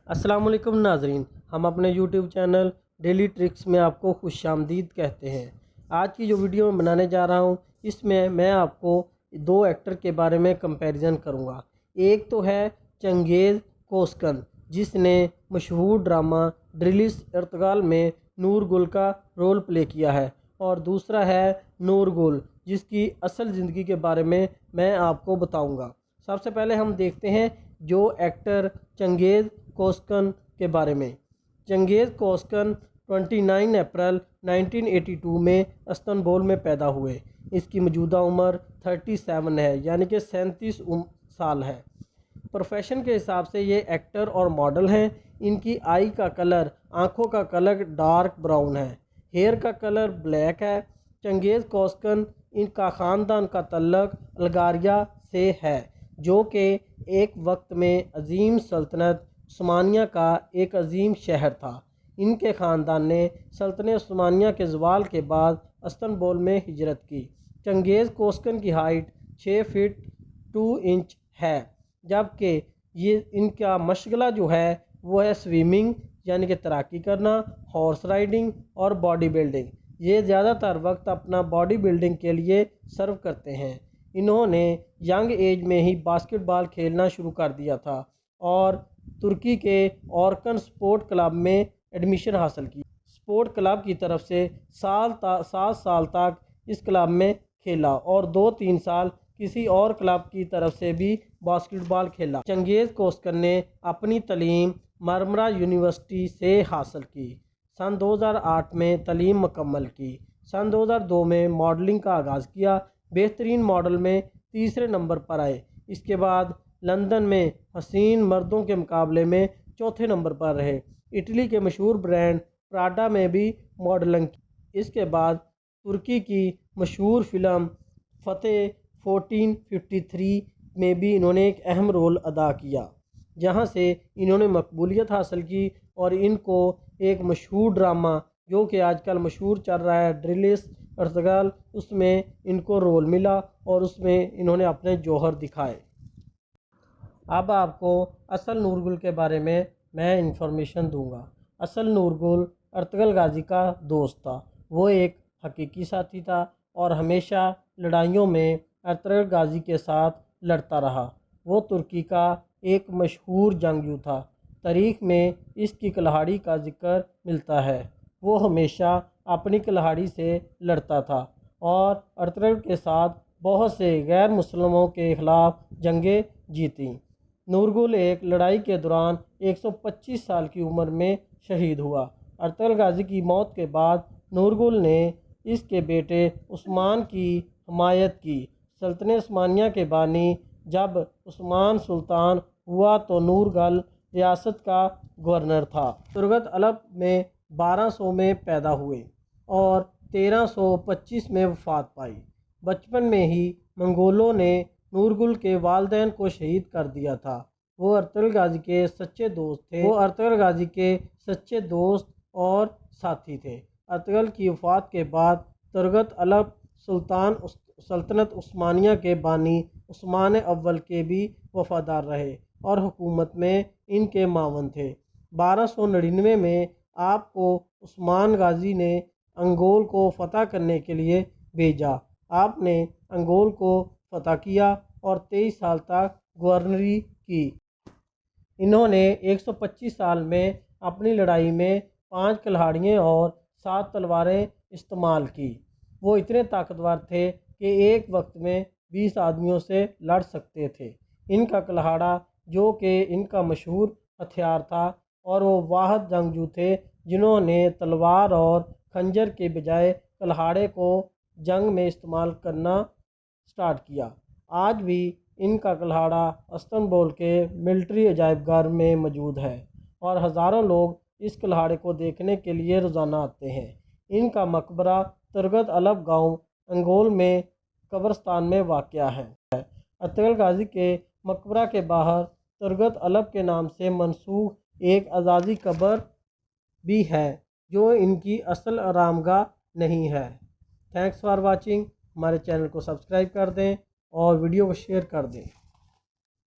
अस्सलाम वालेकुम नाजरीन, हम अपने यूट्यूब चैनल डेली ट्रिक्स में आपको खुश आमदीद कहते हैं। आज की जो वीडियो मैं बनाने जा रहा हूँ इसमें मैं आपको दो एक्टर के बारे में कंपैरिजन करूँगा। एक तो है चंगेज़ कोसकन जिसने मशहूर ड्रामा ड्रिलिस अर्तगाल में नूर गुल का रोल प्ले किया है, और दूसरा है नूर गुल जिसकी असल ज़िंदगी के बारे में मैं आपको बताऊँगा। सबसे पहले हम देखते हैं जो एक्टर चंगेज़ कोसकन के बारे में। चंगेज़ कोसकन 29 अप्रैल 1982 में इस्तांबुल में पैदा हुए। इसकी मौजूदा उम्र 37 है, यानी कि 37 साल है। प्रोफेशन के हिसाब से ये एक्टर और मॉडल हैं। इनकी आई का कलर, आँखों का कलर डार्क ब्राउन है, हेयर का कलर ब्लैक है। चंगेज़ कोसकन इनका ख़ानदान का तल्लक अल्गारिया से है, जो कि एक वक्त में अजीम सल्तनत उस्मानिया का एक अजीम शहर था। इनके ख़ानदान ने सल्तनत उस्मानिया के ज़वाल के बाद इस्तांबुल में हिजरत की। चंगेज़ कोसकन की हाइट 6 फीट 2 इंच है, जबकि ये इनका मशगला जो है वो है स्विमिंग यानी कि तैराकी करना, हॉर्स राइडिंग और बॉडी बिल्डिंग। ये ज़्यादातर वक्त अपना बॉडी बिल्डिंग के लिए सर्व करते हैं। इन्होंने यंग एज में ही बास्केटबॉल खेलना शुरू कर दिया था और तुर्की के ऑर्कन स्पोर्ट क्लब में एडमिशन हासिल की। स्पोर्ट क्लब की तरफ से 7 साल तक इस क्लब में खेला और 2-3 साल किसी और क्लब की तरफ से भी बास्केटबॉल खेला। चंगेज़ कोसकन ने अपनी तालीम मरमरा यूनिवर्सिटी से हासिल की। सन 2008 में तालीम मुकम्मल की। सन 2002 में मॉडलिंग का आगाज़ किया। बेहतरीन मॉडल में तीसरे नंबर पर आए। इसके बाद लंदन में हसीन मर्दों के मुकाबले में चौथे नंबर पर रहे। इटली के मशहूर ब्रांड प्राडा में भी मॉडलिंग की। इसके बाद तुर्की की मशहूर फ़िल्म फ़तेह 1453 में भी इन्होंने एक अहम रोल अदा किया, जहां से इन्होंने मकबूलियत हासिल की और इनको एक मशहूर ड्रामा जो कि आजकल मशहूर चल रहा है ड्रिलिस अर्तगाल, उसमें इनको रोल मिला और उसमें इन्होंने अपने जौहर दिखाए। अब आपको असल नूरगुल के बारे में मैं इंफॉर्मेशन दूंगा। असल नूरगुल अर्तगल गाजी का दोस्त था। वो एक हकीकी साथी था और हमेशा लड़ाइयों में अर्तगल गाजी के साथ लड़ता रहा। वो तुर्की का एक मशहूर जंगजू था। तारीख़ में इसकी कुल्हाड़ी का जिक्र मिलता है। वो हमेशा अपनी कुल्हाड़ी से लड़ता था और अर्तगल के साथ बहुत से गैर मुसलमानों के ख़िलाफ़ जंगें जीतीं। नूरगुल एक लड़ाई के दौरान 125 साल की उम्र में शहीद हुआ। अर्तगल गाजी की मौत के बाद नूरगुल ने इसके बेटे उस्मान की हमायत की। सल्तनत उस्मानिया के बानी जब उस्मान सुल्तान हुआ तो नूरगुल रियासत का गवर्नर था। तुर्गत अलप में 1200 में पैदा हुए और 1325 में वफ़ात पाई। बचपन में ही मंगोलों ने नूरगुल के वालिदैन को शहीद कर दिया था। वो अर्तगल गाजी के सच्चे दोस्त थे। वो अर्तगल गाजी के सच्चे दोस्त और साथी थे। अर्तगल की वफ़ात के बाद तुर्गत अलप सल्तनत उस्मानिया के बानी उस्मान अव्वल के भी वफ़ादार रहे और हुकूमत में इनके मावन थे। 1299 में आपको उस्मान गाजी ने अंगोल को फ़तह करने के लिए भेजा। आपने अंगोल को फ़तह किया और 23 साल तक गवर्नरी की। इन्होंने 125 साल में अपनी लड़ाई में 5 कुल्हाड़ियाँ और 7 तलवारें इस्तेमाल की। वो इतने ताकतवर थे कि एक वक्त में 20 आदमियों से लड़ सकते थे। इनका कुल्हाड़ा जो कि इनका मशहूर हथियार था, और वो वाहिद जंगजू थे जिन्होंने तलवार और खंजर के बजाय कुल्हाड़े को जंग में इस्तेमाल करना स्टार्ट किया। आज भी इनका कुल्हाड़ा इस्तांबुल के मिलिट्री अजायब घर में मौजूद है और हज़ारों लोग इस कुल्हाड़े को देखने के लिए रोज़ाना आते हैं। इनका मकबरा तुर्गत अलप गांव अंगोल में कब्रिस्तान में वाक़या है। अर्तगल गाजी के मकबरा के बाहर तुर्गत अलप के नाम से मंसूब एक आज़ादी कब्र भी है जो इनकी असल आरामगाह नहीं है। Thanks for watching. हमारे चैनल को सब्सक्राइब कर दें और वीडियो को शेयर कर दें।